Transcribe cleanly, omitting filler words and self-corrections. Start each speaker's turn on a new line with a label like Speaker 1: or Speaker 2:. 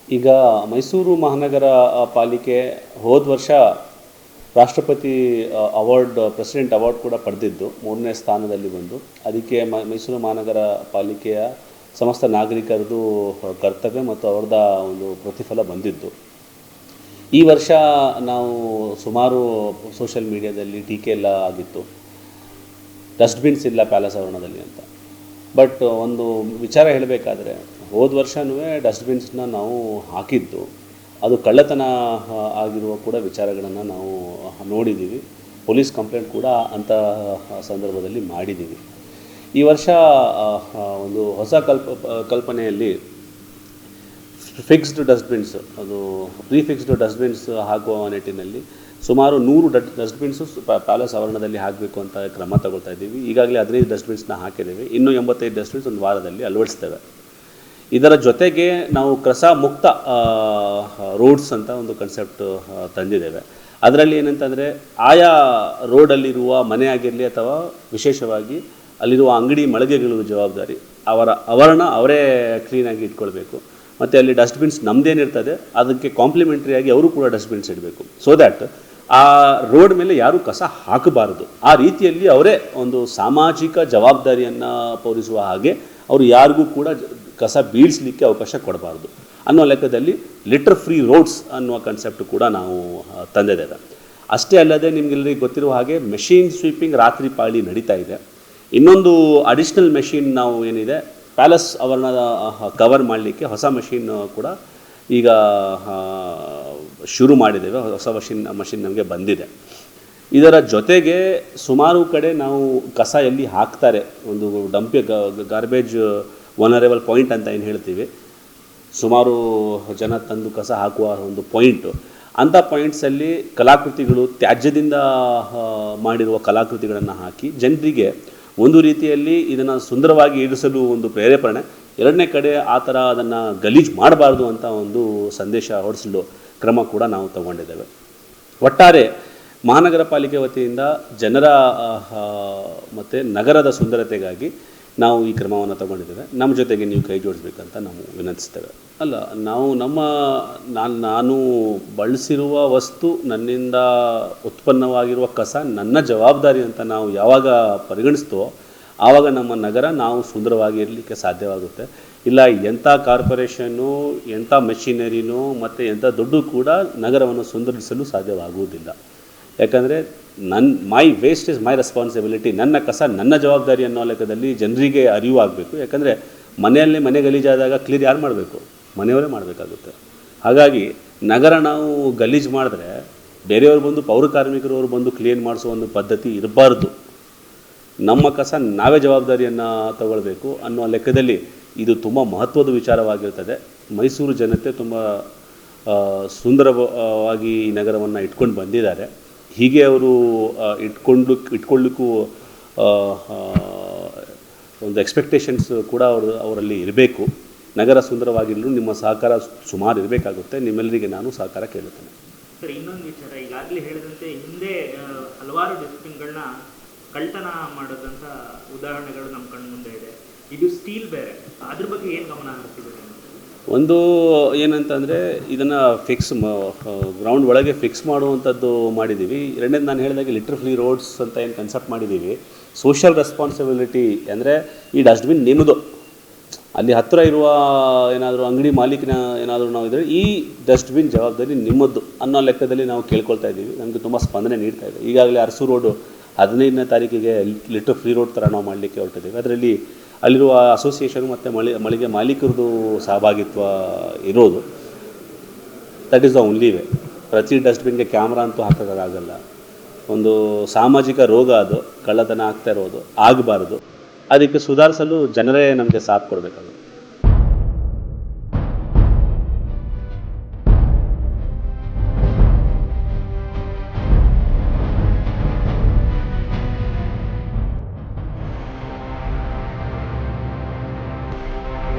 Speaker 1: ಈಗ ಮೈಸೂರು ಮಹಾನಗರ ಪಾಲಿಕೆ ಹೋದ ವರ್ಷ ರಾಷ್ಟ್ರಪತಿ ಅವಾರ್ಡ್ ಪ್ರೆಸಿಡೆಂಟ್ ಅವಾರ್ಡ್ ಕೂಡ ಪಡೆದಿದ್ದು 3ನೇ ಸ್ಥಾನದಲ್ಲಿ ಬಂದು. ಅದಕ್ಕೆ ಮೈಸೂರು ಮಹಾನಗರ ಪಾಲಿಕೆಯ ಸಮಸ್ತ ನಾಗರಿಕರದು ಕರ್ತವ್ಯ ಮತ್ತು ಅವರದ ಒಂದು ಪ್ರತಿಫಲ ಬಂದಿದ್ದು. ಈ ವರ್ಷ ನಾವು ಸುಮಾರು ಸೋಷಿಯಲ್ ಮೀಡಿಯಾದಲ್ಲಿ ಟೀಕೆ ಎಲ್ಲ ಆಗಿತ್ತು, ಡಸ್ಟ್ಬಿನ್ಸ್ ಇಲ್ಲ ಪ್ಯಾಲೇಸ್ ಆವರಣದಲ್ಲಿ ಅಂತ. ಬಟ್ ಒಂದು ವಿಚಾರ ಹೇಳಬೇಕಾದ್ರೆ, ಹೋದ ವರ್ಷವೂ ಡಸ್ಟ್ಬಿನ್ಸ್ನ ನಾವು ಹಾಕಿದ್ದು, ಅದು ಕಳ್ಳತನ ಆಗಿರುವ ಕೂಡ ವಿಚಾರಗಳನ್ನು ನಾವು ನೋಡಿದ್ದೀವಿ. ಪೊಲೀಸ್ ಕಂಪ್ಲೇಂಟ್ ಕೂಡ ಅಂಥ ಸಂದರ್ಭದಲ್ಲಿ ಮಾಡಿದ್ದೀವಿ. ಈ ವರ್ಷ ಒಂದು ಹೊಸ ಕಲ್ಪನೆಯಲ್ಲಿ ಫಿಕ್ಸ್ಡ್ ಡಸ್ಟ್ಬಿನ್ಸ್, ಅದು ಪ್ರೀಫಿಕ್ಸ್ಡ್ ಡಸ್ಟ್ಬಿನ್ಸ್ ಹಾಕುವ ನಿಟ್ಟಿನಲ್ಲಿ ಸುಮಾರು 100 ಡಸ್ಟ್ಬಿನ್ಸು ಪ್ಯಾಲೇಸ್ ಆವರಣದಲ್ಲಿ ಹಾಕಬೇಕು ಅಂತ ಕ್ರಮ ತಗೊಳ್ತಾ ಇದ್ದೀವಿ. ಈಗಾಗಲೇ 15 ಡಸ್ಟ್ಬಿನ್ಸ್ನ ಹಾಕಿದ್ದೇವೆ. ಇನ್ನೂ 85 ಡಸ್ಟ್ಬಿನ್ಸ್ ಒಂದು ವಾರದಲ್ಲಿ ಅಳವಡಿಸ್ತೇವೆ. ಇದರ ಜೊತೆಗೆ ನಾವು ಕಸ ಮುಕ್ತ ರೋಡ್ಸ್ ಅಂತ ಒಂದು ಕನ್ಸೆಪ್ಟ್ ತಂದಿದ್ದೇವೆ. ಅದರಲ್ಲಿ ಏನಂತಂದರೆ, ಆಯಾ ರೋಡಲ್ಲಿರುವ ಮನೆ ಆಗಿರಲಿ ಅಥವಾ ವಿಶೇಷವಾಗಿ ಅಲ್ಲಿರುವ ಅಂಗಡಿ ಮಳಿಗೆಗಳು ಜವಾಬ್ದಾರಿ, ಅವರ ಆವರಣ ಅವರೇ ಕ್ಲೀನಾಗಿ ಇಟ್ಕೊಳ್ಬೇಕು. ಮತ್ತು ಅಲ್ಲಿ ಡಸ್ಟ್ಬಿನ್ಸ್ ನಮ್ಮದೇನಿರ್ತದೆ ಅದಕ್ಕೆ ಕಾಂಪ್ಲಿಮೆಂಟ್ರಿಯಾಗಿ ಅವರು ಕೂಡ ಡಸ್ಟ್ಬಿನ್ಸ್ ಇಡಬೇಕು. ಸೊ ದ್ಯಾಟ್ ಆ ರೋಡ್ ಮೇಲೆ ಯಾರೂ ಕಸ ಹಾಕಬಾರದು. ಆ ರೀತಿಯಲ್ಲಿ ಅವರೇ ಒಂದು ಸಾಮಾಜಿಕ ಜವಾಬ್ದಾರಿಯನ್ನು ಪೂರೈಸುವ ಹಾಗೆ ಅವರು ಯಾರಿಗೂ ಕೂಡ ಕಸ ಬೀಳಿಸಲಿಕ್ಕೆ ಅವಕಾಶ ಕೊಡಬಾರ್ದು ಅನ್ನೋ ಲೆಕ್ಕದಲ್ಲಿ ಲಿಟರ್ ಫ್ರೀ ರೋಡ್ಸ್ ಅನ್ನುವ ಕನ್ಸೆಪ್ಟ್ ಕೂಡ ನಾವು ತಂದಿದ್ದೇವೆ. ಅಷ್ಟೇ ಅಲ್ಲದೆ, ನಿಮಗೆಲ್ಲರಿಗೂ ಗೊತ್ತಿರುವ ಹಾಗೆ ಮೆಷಿನ್ ಸ್ವೀಪಿಂಗ್ ರಾತ್ರಿ ಪಾಳಿ ನಡೀತಾ ಇದೆ. ಇನ್ನೊಂದು ಅಡಿಷ್ನಲ್ ಮೆಷಿನ್ ನಾವು ಏನಿದೆ ಪ್ಯಾಲೇಸ್ ಆವರಣದ ಕವರ್ ಮಾಡಲಿಕ್ಕೆ ಹೊಸ ಮೆಷಿನ್ ಕೂಡ ಈಗ ಶುರು ಮಾಡಿದ್ದೇವೆ. ಹೊಸ ಮಷಿನ್ ನಮಗೆ ಬಂದಿದೆ. ಇದರ ಜೊತೆಗೆ ಸುಮಾರು ಕಡೆ ನಾವು ಕಸ ಎಲ್ಲಿ ಹಾಕ್ತಾರೆ, ಒಂದು ಗಾರ್ಬೇಜ್ ವನರೇಬಲ್ ಪಾಯಿಂಟ್ ಅಂತ ಏನು ಹೇಳ್ತೀವಿ, ಸುಮಾರು ಜನ ತಂದು ಕಸ ಹಾಕುವ ಒಂದು ಪಾಯಿಂಟು, ಅಂಥ ಪಾಯಿಂಟ್ಸಲ್ಲಿ ಕಲಾಕೃತಿಗಳು, ತ್ಯಾಜ್ಯದಿಂದ ಮಾಡಿರುವ ಕಲಾಕೃತಿಗಳನ್ನು ಹಾಕಿ ಜನರಿಗೆ ಒಂದು ರೀತಿಯಲ್ಲಿ ಇದನ್ನು ಸುಂದರವಾಗಿ ಇರಿಸಲು ಒಂದು ಪ್ರೇರೇಪಣೆ, ಎರಡನೇ ಕಡೆ ಆ ಥರ ಅದನ್ನು ಗಲೀಜು ಮಾಡಬಾರ್ದು ಅಂತ ಒಂದು ಸಂದೇಶ ಹೊರಡಿಸಲು ಕ್ರಮ ಕೂಡ ನಾವು ತಗೊಂಡಿದ್ದೇವೆ. ಒಟ್ಟಾರೆ ಮಹಾನಗರ ಪಾಲಿಕೆ ವತಿಯಿಂದ ಜನರ ಮತ್ತು ನಗರದ ಸುಂದರತೆಗಾಗಿ ನಾವು ಈ ಕ್ರಮವನ್ನು ತಗೊಂಡಿದ್ದೇವೆ. ನಮ್ಮ ಜೊತೆಗೆ ನೀವು ಕೈ ಜೋಡಿಸ್ಬೇಕಂತ ನಾವು ವಿನಂತಿಸ್ತೇವೆ. ಅಲ್ಲ, ನಾವು ನಾನು ಬಳಸಿರುವ ವಸ್ತು, ನನ್ನಿಂದ ಉತ್ಪನ್ನವಾಗಿರುವ ಕಸ ನನ್ನ ಜವಾಬ್ದಾರಿ ಅಂತ ನಾವು ಯಾವಾಗ ಪರಿಗಣಿಸ್ತೋ ಆವಾಗ ನಮ್ಮ ನಗರ ನಾವು ಸುಂದರವಾಗಿ ಇರಲಿಕ್ಕೆ ಸಾಧ್ಯವಾಗುತ್ತೆ. ಇಲ್ಲ ಎಂಥ ಕಾರ್ಪೊರೇಷನ್ನು, ಎಂಥ ಮೆಷಿನರಿನೋ ಮತ್ತು ಎಂಥ ದುಡ್ಡು ಕೂಡ ನಗರವನ್ನು ಸುಂದರಿಸಲು ಸಾಧ್ಯವಾಗುವುದಿಲ್ಲ. ಯಾಕಂದರೆ ಮೈ ವೇಸ್ಟ್ ಇಸ್ ಮೈ ರೆಸ್ಪಾನ್ಸಿಬಿಲಿಟಿ, ನನ್ನ ಕಸ ನನ್ನ ಜವಾಬ್ದಾರಿ ಅನ್ನೋ ಲೆಕ್ಕದಲ್ಲಿ ಜನರಿಗೆ ಅರಿವು ಆಗಬೇಕು. ಯಾಕಂದರೆ ಮನೆಯಲ್ಲಿ ಮನೆ ಗಲೀಜಾದಾಗ ಕ್ಲೀನ್ ಯಾರು ಮಾಡಬೇಕು? ಮನೆಯವರೇ ಮಾಡಬೇಕಾಗುತ್ತೆ. ಹಾಗಾಗಿ ನಗರ ನಾವು ಗಲೀಜು ಮಾಡಿದ್ರೆ ಬೇರೆಯವರು ಬಂದು, ಪೌರ ಕಾರ್ಮಿಕರವರು ಬಂದು ಕ್ಲೀನ್ ಮಾಡಿಸೋ ಒಂದು ಪದ್ಧತಿ ಇರಬಾರ್ದು. ನಮ್ಮ ಕಸ ನಾವೇ ಜವಾಬ್ದಾರಿಯನ್ನು ತಗೊಳ್ಬೇಕು ಅನ್ನೋ ಲೆಕ್ಕದಲ್ಲಿ ಇದು ತುಂಬ ಮಹತ್ವದ ವಿಚಾರವಾಗಿರ್ತದೆ. ಮೈಸೂರು ಜನತೆ ತುಂಬ ಸುಂದರವಾಗಿ ಈ ನಗರವನ್ನು ಇಟ್ಕೊಂಡು ಬಂದಿದ್ದಾರೆ. ಹೀಗೆ ಅವರು ಇಟ್ಕೊಳ್ಳಿಕ್ಕೂ ಒಂದು ಎಕ್ಸ್ಪೆಕ್ಟೇಷನ್ಸ್ ಕೂಡ ಅವರಲ್ಲಿ ಇರಬೇಕು. ನಗರ ಸುಂದರವಾಗಿರಲು ನಿಮ್ಮ ಸಹಕಾರ ಸುಮಾರು ಇರಬೇಕಾಗುತ್ತೆ. ನಿಮ್ಮೆಲ್ಲರಿಗೆ ನಾನು ಸಹಕಾರ ಕೇಳುತ್ತೇನೆ.
Speaker 2: ಸರ್, ಇನ್ನೊಂದು ವಿಚಾರ, ಈಗಾಗಲೇ ಹೇಳಿದಂತೆ ಹಿಂದೆ ಹಲವಾರು ಡಸ್ಟ್ಬಿನ್ಗಳನ್ನ ಕಳ್ತನ ಮಾಡೋದಂಥ ಉದಾಹರಣೆಗಳು ನಮ್ಮ ಕಣ್ಣು ಮುಂದೆ ಇದೆ. ಇದು ಸ್ಟೀಲ್ ಬೇರೆ, ಅದ್ರ ಬಗ್ಗೆ ಏನು ಗಮನ ಹರಿಸಿದೆ?
Speaker 1: ಒಂದು ಏನಂತಂದರೆ, ಇದನ್ನು ಗ್ರೌಂಡ್ ಒಳಗೆ ಫಿಕ್ಸ್ ಮಾಡುವಂಥದ್ದು ಮಾಡಿದ್ದೀವಿ. ಎರಡನೇದು ನಾನು ಹೇಳಿದಾಗೆ ಲಿಟರ್ ಫ್ರೀ ರೋಡ್ಸ್ ಅಂತ ಏನು ಕನ್ಸೆಪ್ಟ್ ಮಾಡಿದ್ದೀವಿ. ಸೋಷಿಯಲ್ ರೆಸ್ಪಾನ್ಸಿಬಿಲಿಟಿ ಅಂದರೆ ಈ ಡಸ್ಟ್ಬಿನ್ ನಿಮ್ಮದು, ಅಲ್ಲಿ ಹತ್ತಿರ ಇರುವ ಏನಾದರೂ ಅಂಗಡಿ ಮಾಲೀಕನ ಏನಾದರೂ ನಾವು ಇದ್ದರೆ ಈ ಡಸ್ಟ್ಬಿನ್ ಜವಾಬ್ದಾರಿ ನಿಮ್ಮದ್ದು ಅನ್ನೋ ಲೆಕ್ಕದಲ್ಲಿ ನಾವು ಕೇಳ್ಕೊಳ್ತಾ ಇದ್ದೀವಿ. ನಮಗೆ ತುಂಬ ಸ್ಪಂದನೆ ನೀಡ್ತಾ ಇದೆ. ಈಗಾಗಲೇ ಅರಸು ರೋಡು 15ನೇ ತಾರೀಕಿಗೆ ಲಿಟರ್ ಫ್ರೀ ರೋಡ್ ಥರ ನಾವು ಮಾಡಲಿಕ್ಕೆ ಹೊರಟಿದ್ದೀವಿ. ಅದರಲ್ಲಿ ಅಲ್ಲಿರುವ ಅಸೋಸಿಯೇಷನ್ ಮತ್ತು ಮಳಿಗೆ ಮಾಲೀಕರದು ಸಹಭಾಗಿತ್ವ ಇರೋದು. That is the only way. ಪ್ರತಿ ಡಸ್ಟ್ಬಿನ್ಗೆ ಕ್ಯಾಮ್ರಾ ಅಂತೂ ಹಾಕೋಕ್ಕಾಗಲ್ಲ. ಒಂದು ಸಾಮಾಜಿಕ ರೋಗ ಅದು, ಕಳ್ಳತನ ಆಗ್ತಾ ಇರೋದು ಆಗಬಾರ್ದು. ಅದಕ್ಕೆ ಸುಧಾರಿಸಲು ಜನರೇ ನಮಗೆ ಸಾಥ್ ಕೊಡಬೇಕಾಗುತ್ತೆ.